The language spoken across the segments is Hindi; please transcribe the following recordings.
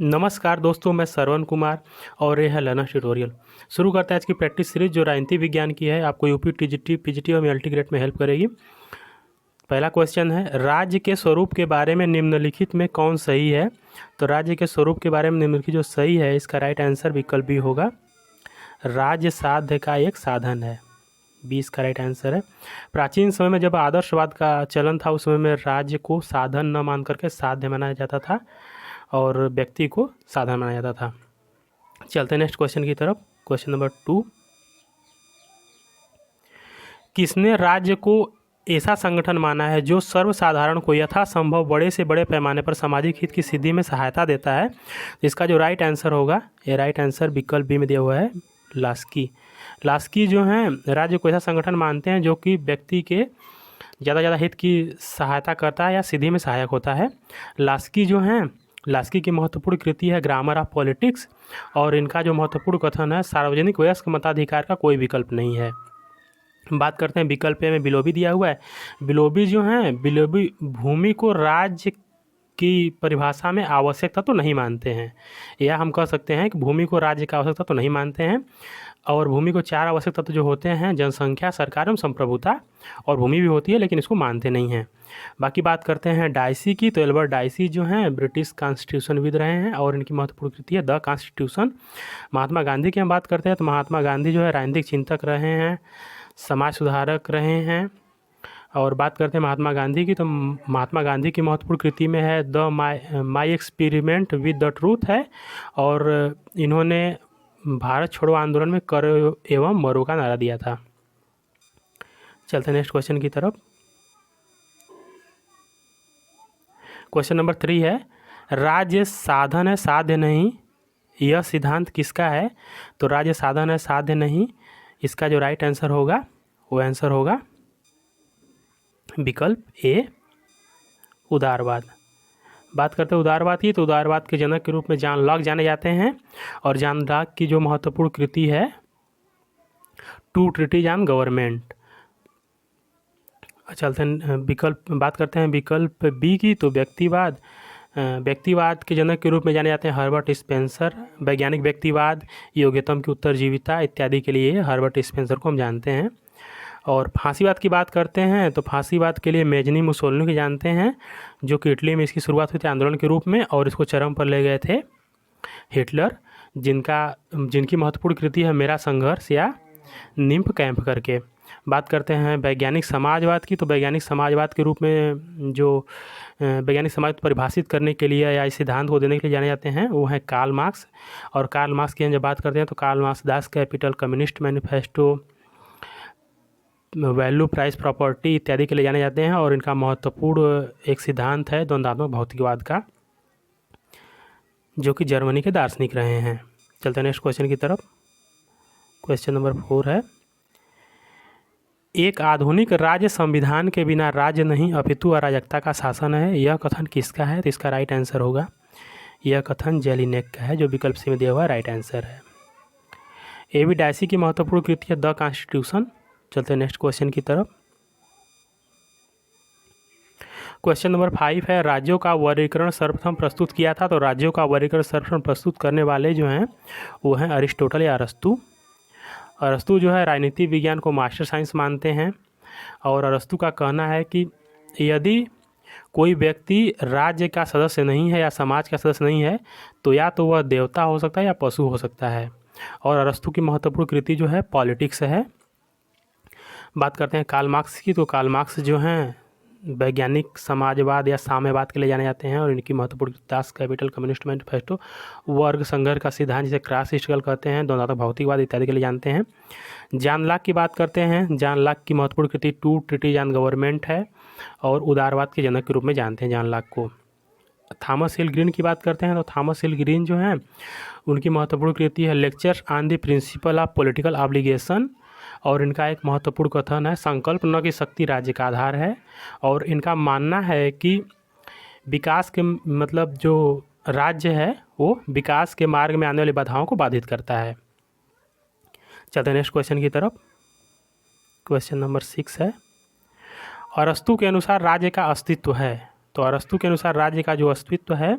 नमस्कार दोस्तों, मैं श्रवण कुमार और ये है लर्नर्स ट्यूटोरियल। शुरू करते हैं आज की प्रैक्टिस सीरीज जो राजनीति विज्ञान की है। आपको यूपी टीजीटी पीजीटी और मल्टीग्रेड में हेल्प करेगी। पहला क्वेश्चन है, राज्य के स्वरूप के बारे में निम्नलिखित में कौन सही है। तो राज्य के स्वरूप के बारे में निम्नलिखित जो सही है, इसका राइट आंसर विकल्प बी होगा। राज्य साध्य का एक साधन है, 20 का राइट आंसर है। प्राचीन समय में जब आदर्शवाद का चलन था, उस समय में राज्य को साधन न मान करके साध्य माना जाता था और व्यक्ति को साधन माना जाता था। चलते हैं नेक्स्ट क्वेश्चन की तरफ। क्वेश्चन नंबर 2, किसने राज्य को ऐसा संगठन माना है जो सर्वसाधारण को यथासंभव बड़े से बड़े पैमाने पर सामाजिक हित की सिद्धि में सहायता देता है। इसका जो राइट आंसर होगा, ये राइट आंसर विकल्प बी में दिया हुआ है, लास्की। लास्की जो हैं राज्य को ऐसा संगठन मानते हैं जो कि व्यक्ति के ज़्यादा हित की सहायता करता है या सिद्धि में सहायक होता है। लास्की जो हैं, लास्की की महत्वपूर्ण कृति है ग्रामर ऑफ पॉलिटिक्स, और इनका जो महत्वपूर्ण कथन है, सार्वजनिक वयस्क मताधिकार का कोई विकल्प नहीं है। बात करते हैं विकल्प में बिलोबी दिया हुआ है। बिलोबी जो हैं, बिलोबी भूमि को राज्य की परिभाषा में आवश्यक तत्व तो नहीं मानते हैं, या हम कह सकते हैं कि भूमि को राज्य का आवश्यक तत्व तो नहीं मानते हैं। और भूमि को 4 आवश्यक तत्व जो होते हैं, जनसंख्या, सरकार एवं संप्रभुता, और भूमि भी होती है लेकिन इसको मानते नहीं हैं। बाकी बात करते हैं डाइसी की, तो एल्बर्ट डाइसी जो हैं ब्रिटिश कॉन्स्टिट्यूशनविद रहे हैं और इनकी महत्वपूर्ण कृति है द कॉन्स्टिट्यूशन। महात्मा गांधी की हम बात करते हैं तो महात्मा गांधी जो है राजनीतिक चिंतक रहे हैं, समाज सुधारक रहे हैं। और बात करते हैं महात्मा गांधी की, तो महात्मा गांधी की महत्वपूर्ण कृति में है the my experiment with the truth है, और इन्होंने भारत छोड़ो आंदोलन में करो एवं मरो का नारा दिया था। चलते हैं नेक्स्ट क्वेश्चन की तरफ। क्वेश्चन नंबर 3 है, राज्य साधन है साध्य नहीं, यह सिद्धांत किसका है। तो राज्य साधन है साध्य नहीं, इसका जो राइट आंसर होगा वो आंसर होगा विकल्प ए, उदारवाद। बात करते हैं उदारवाद की, तो उदारवाद के जनक के रूप में जॉन लॉक जाने जाते हैं, और जॉन लॉक की जो महत्वपूर्ण कृति है टू ट्रीटीज ऑन गवर्नमेंट। चलते हैं विकल्प, बात करते हैं विकल्प बी की, तो व्यक्तिवाद। व्यक्तिवाद के जनक के रूप में जाने जाते हैं हर्बर्ट स्पेंसर। वैज्ञानिक व्यक्तिवाद, योग्यतम की उत्तरजीविता इत्यादि के लिए हर्बर्ट स्पेंसर को हम जानते हैं। और फांसीवाद की बात करते हैं तो फांसीवाद के लिए मेजनी मुसोलिनी को जानते हैं, जो कि इटली में इसकी शुरुआत हुई थी आंदोलन के रूप में, और इसको चरम पर ले गए थे हिटलर, जिनकी महत्वपूर्ण कृति है मेरा संघर्ष या निम्फ कैंप करके। बात करते हैं वैज्ञानिक समाजवाद की, तो वैज्ञानिक समाजवाद के रूप में जो वैज्ञानिक समाज को परिभाषित करने के लिए या इस सिद्धांत को देने के लिए जाने जाते हैं वो है कार्ल मार्क्स। और कार्ल मार्क्स की हम जब बात करते हैं तो Karl Marx Das Kapital, communist manifesto, value price property इत्यादि के लिए जाने जाते हैं, और इनका महत्वपूर्ण एक सिद्धांत है द्वंद्वात्मक भौतिकवाद का, जो कि जर्मनी के दार्शनिक रहे हैं। चलते हैं नेक्स्ट क्वेश्चन की तरफ। क्वेश्चन नंबर 4 है, एक आधुनिक राज्य संविधान के बिना राज्य नहीं अपितु अराजकता का शासन है, यह कथन किसका है। तो इसका राइट आंसर होगा, यह कथन जेलिनेक का है, जो विकल्प सी में दिया हुआ राइट आंसर है। एवी डाइसी की महत्वपूर्ण कृति है द कॉन्स्टिट्यूशन। चलते हैं नेक्स्ट क्वेश्चन की तरफ। क्वेश्चन नंबर 5 है, राज्यों का वर्गीकरण सर्वप्रथम प्रस्तुत किया था। तो राज्यों का वर्गीकरण सर्वप्रथम प्रस्तुत करने वाले जो हैं वो हैं अरिस्टोटल या अरस्तु। अरस्तु जो है राजनीति विज्ञान को मास्टर साइंस मानते हैं, और अरस्तु का कहना है कि यदि कोई व्यक्ति राज्य का सदस्य नहीं है या समाज का सदस्य नहीं है, तो या तो वह देवता हो सकता है या पशु हो सकता है। और अरस्तु की महत्वपूर्ण कृति जो है पॉलिटिक्स है। बात करते हैं कार्ल मार्क्स की, तो कार्ल मार्क्स जो हैं वैज्ञानिक समाजवाद या साम्यवाद के लिए जाने जाते हैं, और इनकी महत्वपूर्ण दास कैपिटल, कम्युनिस्ट मैनिफेस्टो, वर्ग संघर्ष का सिद्धांत जिसे क्रास स्ट्रगल कहते हैं, द्वंद्वात्मक भौतिकवाद इत्यादि के लिए जानते हैं। जॉन लॉक की बात करते हैं, जॉन लॉक की महत्वपूर्ण कृति टू ट्रीटीज ऑन गवर्नमेंट है, और उदारवाद के जनक के रूप में जानते हैं जॉन लॉक को। थॉमस हिल ग्रीन की बात करते हैं, तो थॉमस हिल ग्रीन जो हैं उनकी महत्वपूर्ण कृति है lectures on the principle of political obligation, और इनका एक महत्वपूर्ण कथन है संकल्प न की शक्ति राज्य का आधार है। और इनका मानना है कि विकास के मतलब जो राज्य है वो विकास के मार्ग में आने वाली बाधाओं को बाधित करता है। चलते हैं नेक्स्ट क्वेश्चन की तरफ। क्वेश्चन नंबर 6 है, अरस्तु के अनुसार राज्य का अस्तित्व है। तो अरस्तु के अनुसार राज्य का जो अस्तित्व है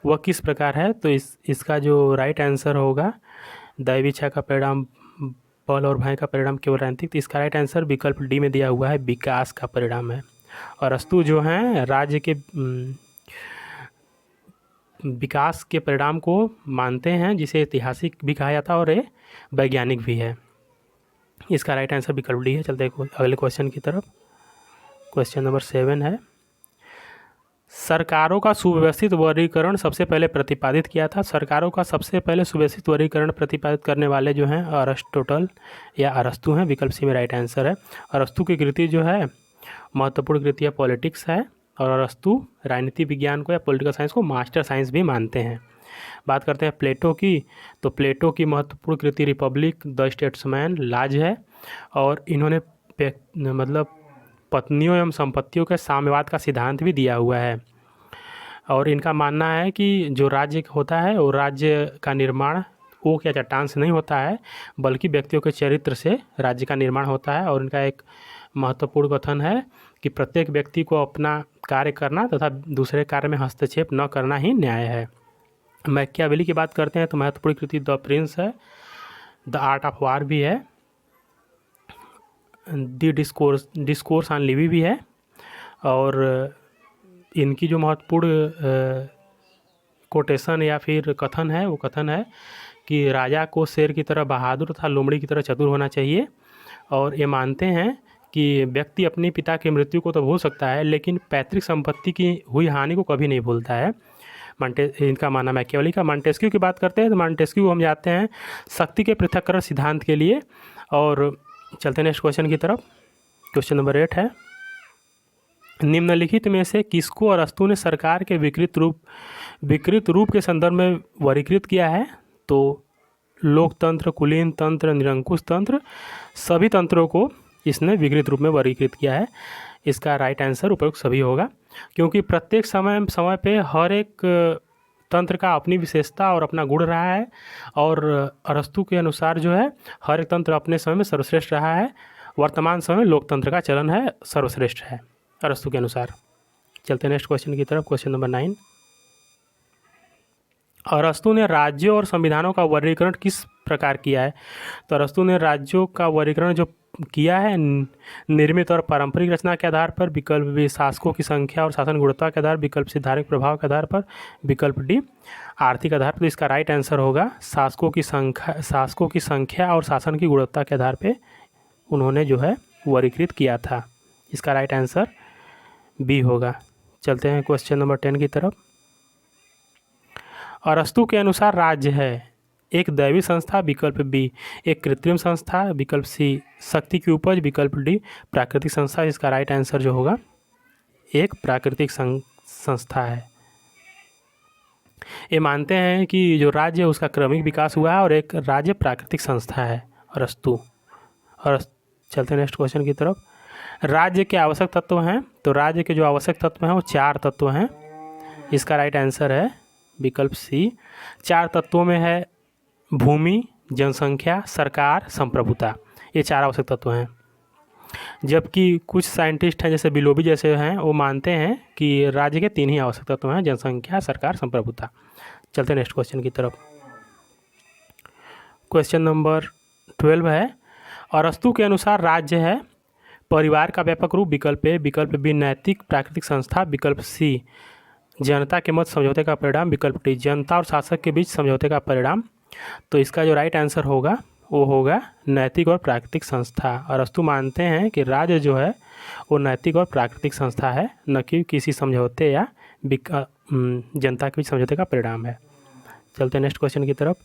वह किस प्रकार है, तो इसका जो राइट आंसर होगा, दैवी इच्छा का परिणाम बल और भय का परिणाम केवल राजनीतिक, तो इसका राइट आंसर विकल्प डी में दिया हुआ है, विकास का परिणाम है। अरस्तु जो हैं राज्य के विकास के परिणाम को मानते हैं, जिसे ऐतिहासिक भी कहा जाता है और ये वैज्ञानिक भी है। इसका राइट आंसर विकल्प डी है। चलते हैं अगले क्वेश्चन की तरफ। क्वेश्चन नंबर 7 है, सरकारों का सुव्यवस्थित वर्गीकरण सबसे पहले प्रतिपादित किया था। सरकारों का सबसे पहले सुव्यवस्थित वर्गीकरण प्रतिपादित करने वाले जो हैं अरिस्टोटल या अरस्तु हैं, विकल्प सी में राइट आंसर है। अरस्तु की कृति जो है महत्वपूर्ण कृति या पॉलिटिक्स है, और अरस्तु राजनीति विज्ञान को या पॉलिटिकल साइंस को मास्टर साइंस भी मानते हैं। बात करते हैं प्लेटो की, तो प्लेटो की महत्वपूर्ण कृति रिपब्लिक, द स्टेट्समैन, लाज है, और इन्होंने मतलब पत्नियों एवं संपत्तियों के साम्यवाद का सिद्धांत भी दिया हुआ है। और इनका मानना है कि जो राज्य होता है वो राज्य का निर्माण ओक या चट्टान से नहीं होता है, बल्कि व्यक्तियों के चरित्र से राज्य का निर्माण होता है। और इनका एक महत्वपूर्ण कथन है कि प्रत्येक व्यक्ति को अपना कार्य करना तथा दूसरे कार्य में हस्तक्षेप न करना ही न्याय है। मैकियावेली की बात करते हैं तो महत्वपूर्ण कृति द प्रिंस है, द आर्ट ऑफ वार भी है, द डिस्कोर्स ऑन लिवी भी है, और इनकी जो महत्वपूर्ण कोटेशन या फिर कथन है वो कथन है कि राजा को शेर की तरह बहादुर तथा लोमड़ी की तरह चतुर होना चाहिए। और ये मानते हैं कि व्यक्ति अपने पिता की मृत्यु को तो भूल सकता है, लेकिन पैतृक संपत्ति की हुई हानि को कभी नहीं भूलता है। इनका मानना मैकियावेली का। मॉन्टेस्क्यू की बात करते हैं तो मॉन्टेस्क्यू हम जाते हैं शक्ति के पृथक्करण सिद्धांत के लिए। और चलते हैं नेक्स्ट क्वेश्चन की तरफ। क्वेश्चन नंबर 8 है, निम्नलिखित में से किसको अरस्तु ने सरकार के विकृत रूप के संदर्भ में वर्गीकृत किया है? तो लोकतंत्र, कुलीन तंत्र, निरंकुश तंत्र, सभी तंत्रों को इसने विकृत रूप में वर्गीकृत किया है। इसका राइट आंसर उपयुक्त सभी होगा, क्योंकि प्रत्येक समय पे हर एक तंत्र का अपनी विशेषता और अपना गुण रहा है। और अरस्तु के अनुसार जो है हर एक तंत्र अपने समय में सर्वश्रेष्ठ रहा है। वर्तमान समय में लोकतंत्र का चलन है, सर्वश्रेष्ठ है अरस्तु के अनुसार। चलते हैं नेक्स्ट क्वेश्चन की तरफ। क्वेश्चन नंबर 9, अरस्तु ने राज्यों और संविधानों का वर्गीकरण किस प्रकार किया है? तो अरस्तु ने राज्यों का वर्गीकरण जो किया है निर्मित और पारंपरिक रचना के आधार पर, विकल्प बी शासकों की संख्या और शासन गुणवत्ता के आधार, विकल्प सी धार्मिक प्रभाव के आधार पर, विकल्प डी आर्थिक आधार पर। तो इसका राइट आंसर होगा शासकों की संख्या और शासन की गुणवत्ता के आधार पर उन्होंने जो है वर्गीकृत किया था। इसका राइट आंसर बी होगा। चलते हैं क्वेश्चन नंबर 10 की तरफ। अरस्तु के अनुसार राज्य है एक दैवी संस्था, विकल्प बी एक कृत्रिम संस्था, विकल्प सी शक्ति की उपज, विकल्प डी प्राकृतिक संस्था। इसका राइट आंसर जो होगा एक प्राकृतिक संस्था है। ये मानते हैं कि जो राज्य है उसका क्रमिक विकास हुआ है और एक राज्य प्राकृतिक संस्था है अरस्तु। और चलते हैं नेक्स्ट क्वेश्चन की तरफ। राज्य के आवश्यक तत्व हैं, तो राज्य के जो आवश्यक तत्व हैं वो 4 तत्व हैं। इसका राइट आंसर है विकल्प सी। 4 तत्वों में है भूमि, जनसंख्या, सरकार, संप्रभुता। ये 4 आवश्यक तत्व हैं। जबकि कुछ साइंटिस्ट हैं जैसे बिलोबी जैसे हैं वो मानते हैं कि राज्य के 3 ही आवश्यक तत्व हैं, जनसंख्या, सरकार, संप्रभुता। चलते हैं नेक्स्ट क्वेश्चन की तरफ। क्वेश्चन नंबर 12 है, अरस्तु के अनुसार राज्य है परिवार का व्यापक रूप, विकल्प ए, विकल्प बी नैतिक प्राकृतिक संस्था, विकल्प सी जनता के मत समझौते का परिणाम, विकल्प डी जनता और शासक के बीच समझौते का परिणाम। तो इसका जो राइट आंसर होगा वो होगा नैतिक और प्राकृतिक संस्था। अरस्तु मानते हैं कि राज्य जो है वो नैतिक और प्राकृतिक संस्था है, न कि किसी समझौते या जनता के बीच समझौते का परिणाम है। चलते हैं नेक्स्ट क्वेश्चन की तरफ।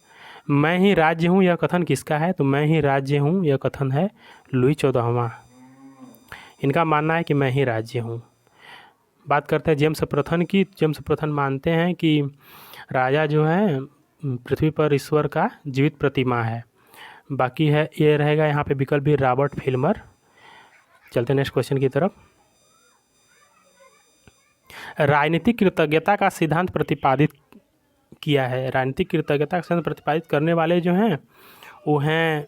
मैं ही राज्य हूँ यह कथन किसका है? तो मैं ही राज्य हूँ यह कथन है लुई 14वां। इनका मानना है कि मैं ही राज्य हूँ। बात करते हैं जेम्स प्रथम की। जेम्स प्रथम मानते हैं कि राजा जो है पृथ्वी पर ईश्वर का जीवित प्रतिमा है। बाकी है ये रहेगा यहाँ पे विकल्प भी रॉबर्ट फिल्मर। चलते हैं नेक्स्ट क्वेश्चन की तरफ। राजनीतिक कृतज्ञता का सिद्धांत प्रतिपादित किया है। राजनीतिक कृतज्ञता का सिद्धांत प्रतिपादित करने वाले जो हैं वो हैं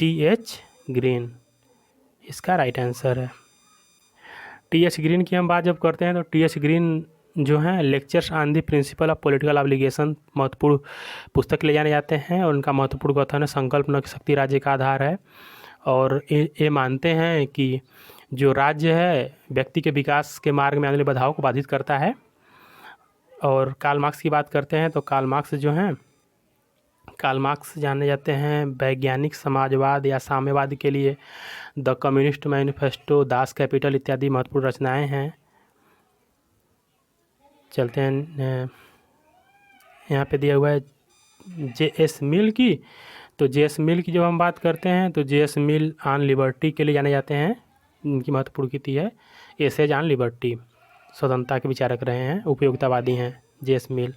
टी.एच. ग्रीन। इसका राइट आंसर है टी.एच. ग्रीन की हम बात जब करते हैं तो टी.एच. ग्रीन जो हैं lectures on the principle of political obligation महत्वपूर्ण पुस्तक ले जाने जाते हैं, और उनका महत्वपूर्ण कथन है संकल्प न कि शक्ति राज्य का आधार है। और ये मानते हैं कि जो राज्य है व्यक्ति के विकास के मार्ग में आने वाली बाधाओं को बाधित करता है। और कार्ल मार्क्स की बात करते हैं तो कार्ल मार्क्स जो हैं, कार्ल मार्क्स जाने जाते हैं वैज्ञानिक समाजवाद या साम्यवाद के लिए। The communist manifesto, Das Kapital इत्यादि महत्वपूर्ण रचनाएं हैं। चलते हैं, यहाँ पे दिया हुआ है जे.एस. मिल की। तो जे.एस. मिल की जब हम बात करते हैं तो जे.एस. मिल ऑन लिबर्टी के लिए जाने जाते हैं। इनकी महत्वपूर्ण कृति है एसेज ऑन लिबर्टी। स्वतंत्रता के विचारक रहे हैं, उपयोगितावादी हैं जे.एस. मिल।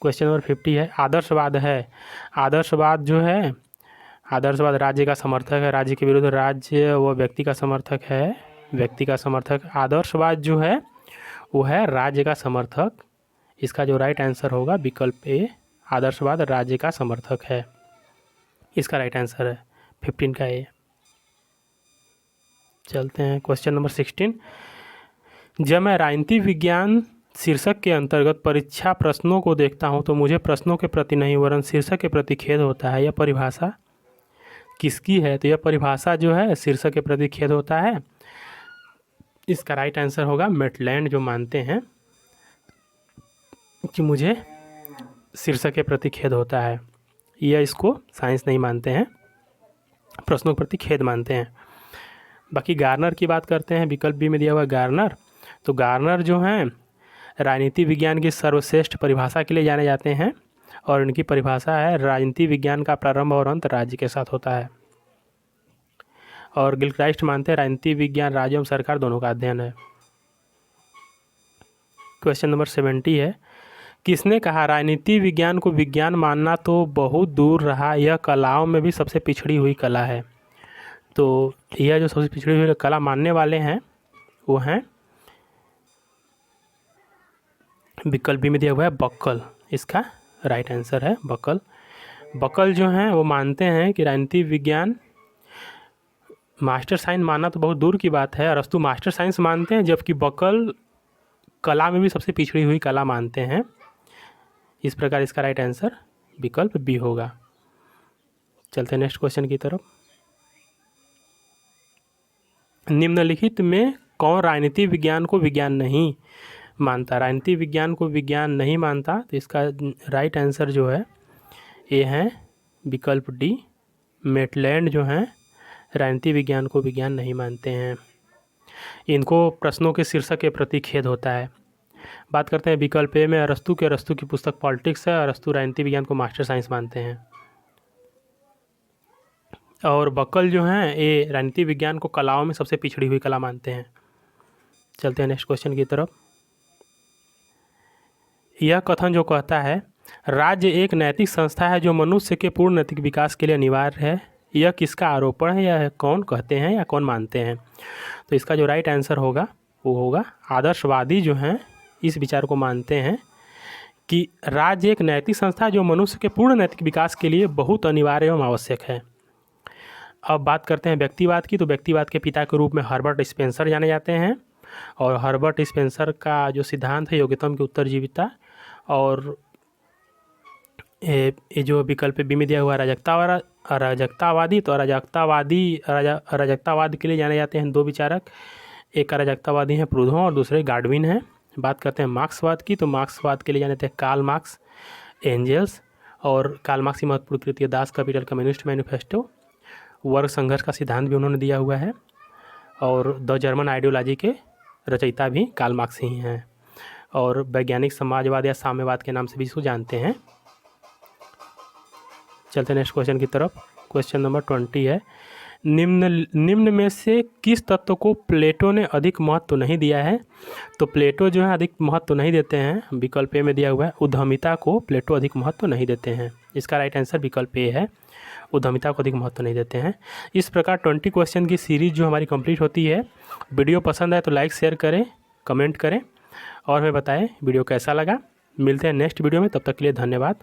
क्वेश्चन नंबर 50 है आदर्शवाद है। आदर्शवाद जो है, आदर्शवाद राज्य का समर्थक है, राज्य के विरुद्ध राज्य वो व्यक्ति का समर्थक है, व्यक्ति का समर्थक। आदर्शवाद जो है वो है राज्य का समर्थक। इसका जो राइट आंसर होगा विकल्प ए, आदर्शवाद राज्य का समर्थक है, इसका राइट आंसर है 15 का ए। चलते हैं क्वेश्चन नंबर 16। जब मैं राजनीति विज्ञान शीर्षक के अंतर्गत परीक्षा प्रश्नों को देखता हूं तो मुझे प्रश्नों के प्रति नहीं वरन शीर्षक के प्रति खेद होता है। यह परिभाषा किसकी है? तो यह परिभाषा जो है शीर्षक के प्रति खेद होता है। इसका राइट आंसर होगा मेटलैंड, जो मानते हैं कि मुझे शीर्षक के प्रति खेद होता है। यह इसको साइंस नहीं मानते हैं, प्रश्नों के प्रति खेद मानते हैं। बाकी गार्नर की बात करते हैं, विकल्प बी में दिया हुआ गार्नर। तो गार्नर जो हैं राजनीति विज्ञान की सर्वश्रेष्ठ परिभाषा के लिए जाने जाते हैं, और इनकी परिभाषा है राजनीति विज्ञान का प्रारंभ और अंत राज्य के साथ होता है। और गिलक्राइस्ट मानते हैं राजनीति विज्ञान राज्य एवं सरकार दोनों का अध्ययन है। क्वेश्चन नंबर 70 है किसने कहा राजनीति विज्ञान को विज्ञान मानना तो बहुत दूर रहा, यह कलाओं में भी सबसे पिछड़ी हुई कला है। तो यह जो सबसे पिछड़ी हुई कला मानने वाले हैं वो हैं विकल्प बी में दिया हुआ है बक्कल, इसका राइट आंसर है बक्कल। बक्कल जो हैं वो मानते हैं कि राजनीति विज्ञान मास्टर साइंस मानना तो बहुत दूर की बात है, अरस्तु मास्टर साइंस मानते हैं, जबकि बक्कल कला में भी सबसे पिछड़ी हुई कला मानते हैं। इस प्रकार इसका राइट आंसर विकल्प बी होगा। चलते हैं नेक्स्ट क्वेश्चन की तरफ। निम्नलिखित में कौन राजनीति विज्ञान को विज्ञान नहीं मानता? राजनीति विज्ञान को विज्ञान नहीं मानता, तो इसका राइट आंसर जो है ये है विकल्प डी, मेटलैंड जो हैं राजनीति विज्ञान को विज्ञान नहीं मानते हैं। इनको प्रश्नों के शीर्षक के प्रति खेद होता है। बात करते हैं विकल्प ए में अरस्तु के। अरस्तु की पुस्तक पॉलिटिक्स है। अरस्तु राजनीति विज्ञान को मास्टर साइंस मानते हैं। और बक्कल जो हैं ये राजनीति विज्ञान को कलाओं में सबसे पिछड़ी हुई कला मानते हैं। चलते हैं नेक्स्ट क्वेश्चन की तरफ। यह कथन जो कहता है राज्य एक नैतिक संस्था है जो मनुष्य के पूर्ण नैतिक विकास के लिए अनिवार्य है, यह किसका आरोपण है? यह कौन कहते हैं या कौन मानते हैं? तो इसका जो राइट आंसर होगा वो होगा आदर्शवादी जो हैं इस विचार को मानते हैं कि राज्य एक नैतिक संस्था जो मनुष्य के पूर्ण नैतिक विकास के लिए बहुत अनिवार्य एवं आवश्यक है। अब बात करते हैं व्यक्तिवाद की। तो व्यक्तिवाद के पिता के रूप में हर्बर्ट स्पेंसर जाने जाते हैं, और हर्बर्ट स्पेंसर का जो सिद्धांत है योग्यतम की उत्तरजीविता, और ये जो विकल्प बी में दिया हुआ अराजकतावादी, तो अराजकतावाद के लिए जाने जाते हैं दो विचारक, एक अराजकतावादी हैं प्रूदो और दूसरे गार्डविन हैं। बात करते हैं मार्क्सवाद की। तो मार्क्सवाद के लिए जाने जाते हैं कार्ल मार्क्स, एंजल्स, और कार्ल मार्क्स की महत्वपूर्ण कृति दास कैपिटल, कम्युनिस्ट मैनिफेस्टो। वर्ग संघर्ष का सिद्धांत भी उन्होंने दिया हुआ है, और द जर्मन आइडियोलॉजी के रचयिता भी कार्ल मार्क्स ही हैं, और वैज्ञानिक समाजवाद या साम्यवाद के नाम से भी इसको जानते हैं। चलते हैं नेक्स्ट क्वेश्चन की तरफ। क्वेश्चन नंबर 20 है निम्न में से किस तत्व को प्लेटो ने अधिक महत्व नहीं दिया है? तो प्लेटो जो है अधिक महत्व नहीं देते हैं। विकल्प ए में दिया हुआ है उद्यमिता को प्लेटो अधिक महत्व नहीं देते हैं। इसका राइट आंसर विकल्प ए है, उद्यमिता को अधिक महत्व नहीं देते हैं। इस प्रकार 20 क्वेश्चन की सीरीज जो हमारी कंप्लीट होती है। वीडियो पसंद आए तो लाइक शेयर करें, कमेंट करें और हमें बताएं वीडियो कैसा लगा। मिलते हैं नेक्स्ट वीडियो में, तब तक के लिए धन्यवाद।